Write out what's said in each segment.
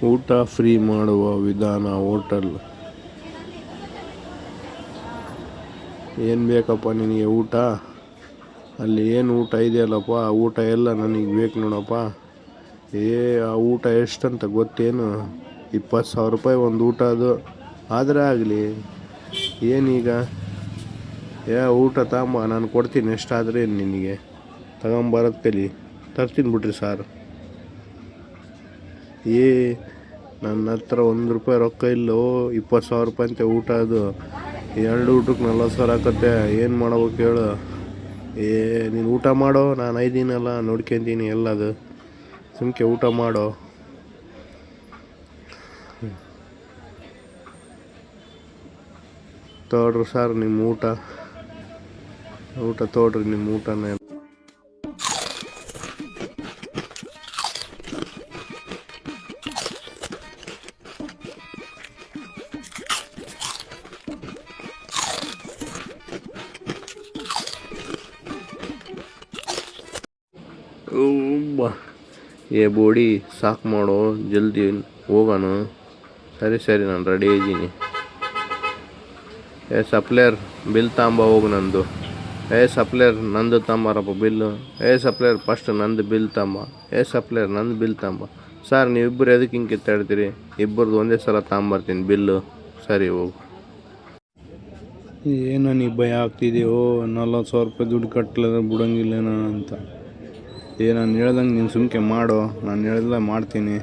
ಊಟ ಫ್ರೀ ಮಾಡುವ ವಿಧಾನ ಹೋಟೆಲ್. ಏನು ಬೇಕಪ್ಪ ನಿನಗೆ ಊಟ? ಅಲ್ಲಿ ಏನು ಊಟ ಇದೆಯಲ್ಲಪ್ಪ, ಆ ಊಟ ಎಲ್ಲ ನನಗೆ ಬೇಕು ನೋಡಪ್ಪ. ಆ ಊಟ ಎಷ್ಟಂತ ಗೊತ್ತೇನು? 20,000 ರೂಪಾಯಿ ಒಂದು ಊಟ ಅದು. ಆದರೆ ಆಗಲಿ, ಏನೀಗ? ಊಟ ತಗೊಂಬ, ನಾನು ಕೊಡ್ತೀನಿ. ಎಷ್ಟಾದರೆ ನಿನಗೆ ತಗೊಂಬರೋದು ಕಲಿ, ತರ್ತೀನಿ ಬಿಡ್ರಿ ಸಾರ್. ನನ್ನ ಹತ್ರ 1 ರೂಪಾಯಿ ರೊಕ್ಕ ಇಲ್ಲೋ. 20,000 ರೂಪಾಯಿ ಅಂತೆ ಊಟ ಅದು. 2 ಊಟಕ್ಕೆ 40,000 ಆಕತ್ತೆ. ಏನು ಮಾಡ್ಬೇಕು ಹೇಳು? ನೀನು ಊಟ ಮಾಡೋ, ನಾನು ಐದಿನಲ್ಲ ನೋಡ್ಕೊತೀನಿ ಎಲ್ಲದು. ಸುಮ್ಕೆ ಊಟ ಮಾಡೋ. ತಗೊಳ್ರಿ ಸರ್ ನಿಮ್ಮ ಊಟ ತಗೊಳ್ರಿ ನಿಮ್ಮ ಊಟನ. ಬೋಡಿ ಸಾಕು ಮಾಡೋ, ಜಲ್ದಿ ಹೋಗೋಣ. ಸರಿ ನಾನು ರೆಡಿ ಇದ್ದೀನಿ. ಸಪ್ಲೇಯರ್ ಬಿಲ್ ತಾಂಬ ಹೋಗು ನಂದು. ಸಪ್ಲೇಯರ್ ನಂದು ತಾಂಬಾರಪ್ಪ ಬಿಲ್ಲು. ಸಪ್ಲೇಯರ್ ಫಸ್ಟ್ ನಂದು ಬಿಲ್ ತಾಂಬ. ಸಪ್ಲೇಯರ್ ನಂದು ಬಿಲ್ ತಾಂಬ. ಸರ್ ನೀವಿಬ್ಬರು ಎದಕ್ಕೆ ಹಿಂಗೆ ಕಿತ್ತಾಡ್ತೀರಿ? ಇಬ್ಬರದು ಒಂದೇ ಸಲ ತಾಂಬರ್ತೀನಿ ಬಿಲ್ಲು. ಸರಿ ಹೋಗು. ಏನೋ ನೀ ಭಯ ಆಗ್ತಿದೆಯೋ? 40,000 ರೂಪಾಯಿ ದುಡ್ಡು ಕಟ್ಟಲಿಲ್ಲ ಬಿಡೋಂಗಿಲ್ಲೇನೋ ಅಂತ. ನಾನು ಹೇಳ್ದಂಗೆ ನೀನು ಸುಮ್ಕೆ ಮಾಡೋ. ನಾನು ಹೇಳ್ದ ಮಾಡ್ತೀನಿ.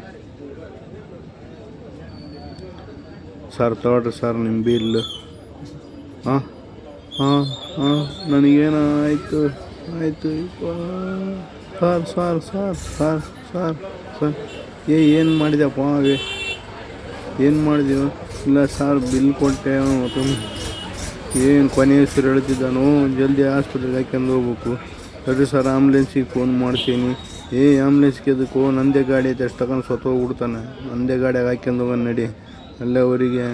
ಸರ್ ತಗೊಳ್ರಿ ಸರ್ ನಿಮ್ಮ ಬಿಲ್ಲು. ನನಗೇನೋ ಆಯಿತು. ಸರ್ ಏನು ಮಾಡಿದೆಪ್ಪ? ಏನು ಮಾಡಿದೆವು? ಇಲ್ಲ ಸರ್ ಬಿಲ್ ಕೊಟ್ಟೆ. ಏನು ಕೊನೆ ಹೆಸರು ಹೇಳ್ತಿದ್ದಾನು? ಜಲ್ದಿ ಹಾಸ್ಪಿಟ್ಲಿಗೆ ಹಾಕ್ಯಂಡು ಹೋಗ್ಬೇಕು. ಸರಿ ಸರ್, ಆಂಬುಲೆನ್ಸಿಗೆ ಫೋನ್ ಮಾಡ್ತೀನಿ. ಆಂಬುಲೆನ್ಸ್ಗೆ ಎದಕ್ಕೋ? ನಂದೇ ಗಾಡಿ ಐತೆ, ಅಷ್ಟು ತಗೊಂಡು ಹೋಗ್ಬಿಡ್ತಾನೆ. ನಂದೇ ಗಾಡಿಯಾಗ ಹಾಕ್ಯಂಡು ಹೋಗೋಣ ನಡಿ. ಅಲ್ಲವರಿಗೆ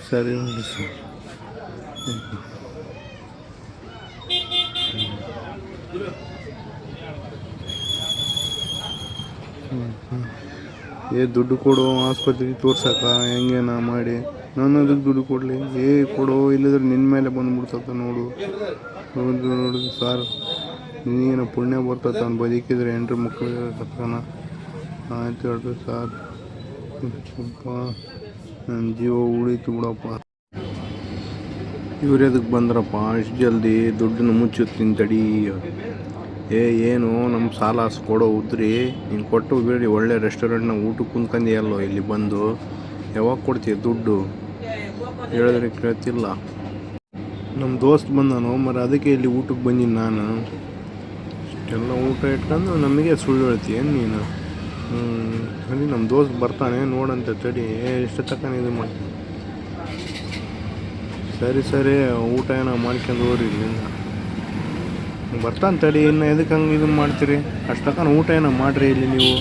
ಸರಿ ನೋಡಿ ಸರ್. ದುಡ್ಡು ಕೊಡು, ಆಸ್ಪತ್ರೆಗೆ ತೋರ್ಸಕ್ಕ. ಹೆಂಗೇನ ಮಾಡಿ ನಾನು ಅದಕ್ಕೆ ದುಡ್ಡು ಕೊಡಲಿ? ಕೊಡು, ಇಲ್ಲದ್ರೆ ನಿನ್ನ ಮೇಲೆ ಬಂದುಬಿಡ್ತತ್ತ ನೋಡು. ನೋಡು ಸರ್, ನೀನು ಪುಣ್ಯ ಬರ್ತೈತೆ. ಅವ್ನು ಬದುಕಿದ್ರೆ 8 ಮಕ್ಕಳು ಕರ್ತಾನ. ಆಯ್ತು ಹೇಳ್ರಿ ಸರ್. ನನ್ನ ಜೀವ ಉಳಿತು ಬಿಡಪ್ಪ. ಇವ್ರು ಎದಕ್ಕೆ ಬಂದ್ರಪ್ಪ ಇಷ್ಟು ಜಲ್ದಿ? ದುಡ್ಡನ್ನು ಮುಚ್ಚುತ್ತೀನಿ ತಡಿ. ಏನು ನಮ್ಮ ಸಾಲ ಕೊಡೋ ಉದ್ರಿ? ನೀನು ಕೊಟ್ಟು ಬೇಡಿ. ಒಳ್ಳೆ ರೆಸ್ಟೋರೆಂಟ್ನಾಗ ಊಟಕ್ಕೆ ಕುಂತ್ಕೊಂಡಿಯಲ್ಲೋ ಇಲ್ಲಿ ಬಂದು. ಯಾವಾಗ ಕೊಡ್ತೀಯ ದುಡ್ಡು? ಹೇಳಿದ್ರೆ ಕೇಳ್ತಿಲ್ಲ. ನಮ್ಮ ದೋಸ್ತ್ ಬಂದಾನು ಮರ, ಅದಕ್ಕೆ ಇಲ್ಲಿ ಊಟಕ್ಕೆ ಬಂದೀನಿ ನಾನು. ಇಷ್ಟೆಲ್ಲ ಊಟ ಇಟ್ಕೊಂಡು ನಮಗೆ ಸುಳ್ಳು ಹೇಳ್ತೀಯೇನು ನೀನು? ಸರಿ, ನಮ್ಮ ದೋಸ್ತ್ ಬರ್ತಾನೆ ನೋಡಂತೆ ತಡಿ. ಎಷ್ಟು ತಕ್ಕ ಇದು ಮಾಡ್ತೀನಿ. ಸರಿ ಊಟ ಏನೋ ಮಾಡ್ಕೊಂಡು ಹೋಗ್ರಿ ಇಲ್ಲಿಂದ. ಬರ್ತಾನೆ ತಡಿ. ಇನ್ನು ಎದಕ್ಕೆ ಹಂಗೆ ಇದನ್ನು ಮಾಡ್ತೀರಿ? ಅಷ್ಟು ತಕ್ಕ ಊಟ ಏನೋ ಮಾಡಿರಿ ಇಲ್ಲಿ ನೀವು.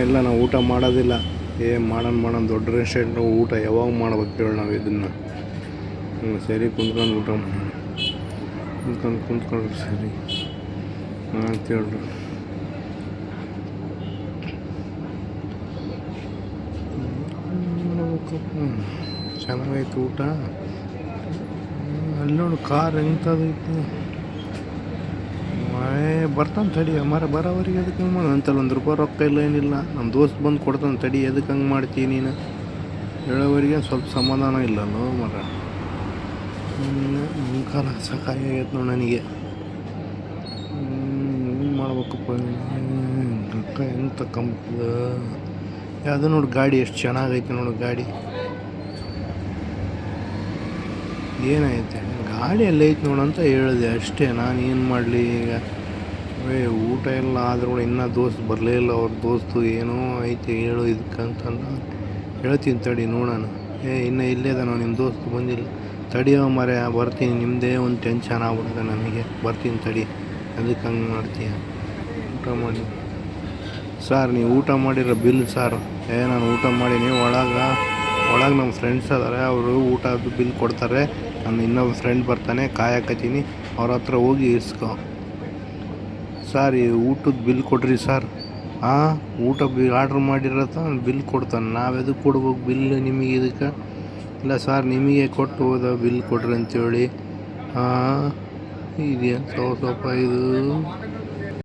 ಇಲ್ಲ ನಾವು ಊಟ ಮಾಡೋದಿಲ್ಲ. ಮಾಡೋಣ ದೊಡ್ಡ ರೆಸ್ಟೋರೆಂಟ್ ಊಟ ಯಾವಾಗ ಮಾಡ್ಬೇಕು ಹೇಳಿ ನಾವು ಇದನ್ನು. ಸರಿ, ಕುಂತ್ಕೊಂಡು ಊಟ ಮಾಡೋಣ. ಕುಂತ್ಕೊಂಡ್ರಿ ಸರಿ ಅಂತ ಹೇಳ್ರಿ. ಚೆನ್ನಾಗೈತೆ ಊಟ. ಅಲ್ಲಿ ನೋಡು ಕಾರ್ ಎಂಥದೈತಿ. ಬರ್ತಾನೆ ತಡಿ. ಬರೋವರಿಗೆ ಅದಕ್ಕೆ ಹಂಗೆ ಮಾಡು ಅಂತಲ್ಲ. 1 ರೂಪಾಯಿ ರೊಕ್ಕ ಇಲ್ಲ, ಏನಿಲ್ಲ. ನಮ್ಮ ದೋಸ್ತ್ ಬಂದು ಕೊಡ್ತಾನೆ ತಡಿ. ಎದಕ್ಕೆ ಹಂಗೆ ಮಾಡ್ತೀನಿ ನೀನು? ಹೇಳೋವರಿಗೆ ಸ್ವಲ್ಪ ಸಮಾಧಾನ ಇಲ್ಲಲ್ಲೋ ಮರ. ಕಾಲ ಸಾಕಾಗೈತೆ ನೋಡಿ ನನಗೆ. ಏನು ಮಾಡ್ಬೇಕಪ್ಪ? ರೊಕ್ಕ ಹೆಂಗೆ ತಗೊಂಬ? ಅದು ನೋಡಿ ಗಾಡಿ ಎಷ್ಟು ಚೆನ್ನಾಗೈತೆ ನೋಡು ಗಾಡಿ. ಏನೈತೆ ಗಾಡಿ ಎಲ್ಲ ಐತೆ ನೋಡಂತ ಹೇಳಿದೆ ಅಷ್ಟೇ. ನಾನು ಏನು ಮಾಡಲಿ ಈಗ? ಊಟ ಎಲ್ಲ ಆದ್ರೂ ಇನ್ನೂ ದೋಸ್ತ್ ಬರಲೇ ಇಲ್ಲ. ಅವ್ರ ದೋಸ್ತು ಏನೋ ಐತೆ ಹೇಳು ಇದಕ್ಕಂತಂದು ಹೇಳ್ತೀನಿ ತಡಿ ನೋಡೋಣ. ಇನ್ನೂ ಇಲ್ಲೇ ಇದ್ದಾನೋ ನಿಮ್ಮ ದೋಸ್ತು ಬಂದಿಲ್ಲ. ತಡಿಯೋ ಮರೆ, ಬರ್ತೀನಿ. ನಿಮ್ಮದೇ ಒಂದು ಟೆನ್ಷನ್ ಆಗ್ಬಿಡುತ್ತೆ ನನಗೆ. ಬರ್ತೀನಿ ತಡಿ. ಅದಕ್ಕೆ ಹಂಗೆ ಮಾಡ್ತೀಯ? ಊಟ ಮಾಡಿ ಸರ್. ನೀವು ಊಟ ಮಾಡಿರೋ ಬಿಲ್ ಸರ್. ನಾನು ಊಟ ಮಾಡೀನಿ. ಒಳಗೆ ನಮ್ಮ ಫ್ರೆಂಡ್ಸ್ ಅದಾರೆ, ಅವರು ಊಟದ್ದು ಬಿಲ್ ಕೊಡ್ತಾರೆ. ನಾನು ಇನ್ನೊಬ್ಬ ಫ್ರೆಂಡ್ ಬರ್ತಾನೆ, ಕಾಯಕತ್ತೀನಿ. ಅವ್ರ ಹತ್ರ ಹೋಗಿ ಇಸ್ಕೊ ಸರ್. ಈ ಊಟದ ಬಿಲ್ ಕೊಡ್ರಿ ಸರ್. ಹಾಂ, ಊಟ ಆರ್ಡ್ರ್ ಮಾಡಿರತ್ತ ಬಿಲ್ ಕೊಡ್ತಾನೆ. ನಾವು ಎದಕ್ಕೆ ಕೊಡ್ಬೇಕು ಬಿಲ್ ನಿಮಗೆ ಇದಕ್ಕೆ? ಇಲ್ಲ ಸರ್ ನಿಮಗೆ ಕೊಟ್ಟು ಹೋದ ಬಿಲ್ ಕೊಡ್ರಿ ಅಂತೇಳಿ. ಹಾಂ, ಇದೇನು ಸೌಸಪ್ಪ ಇದು.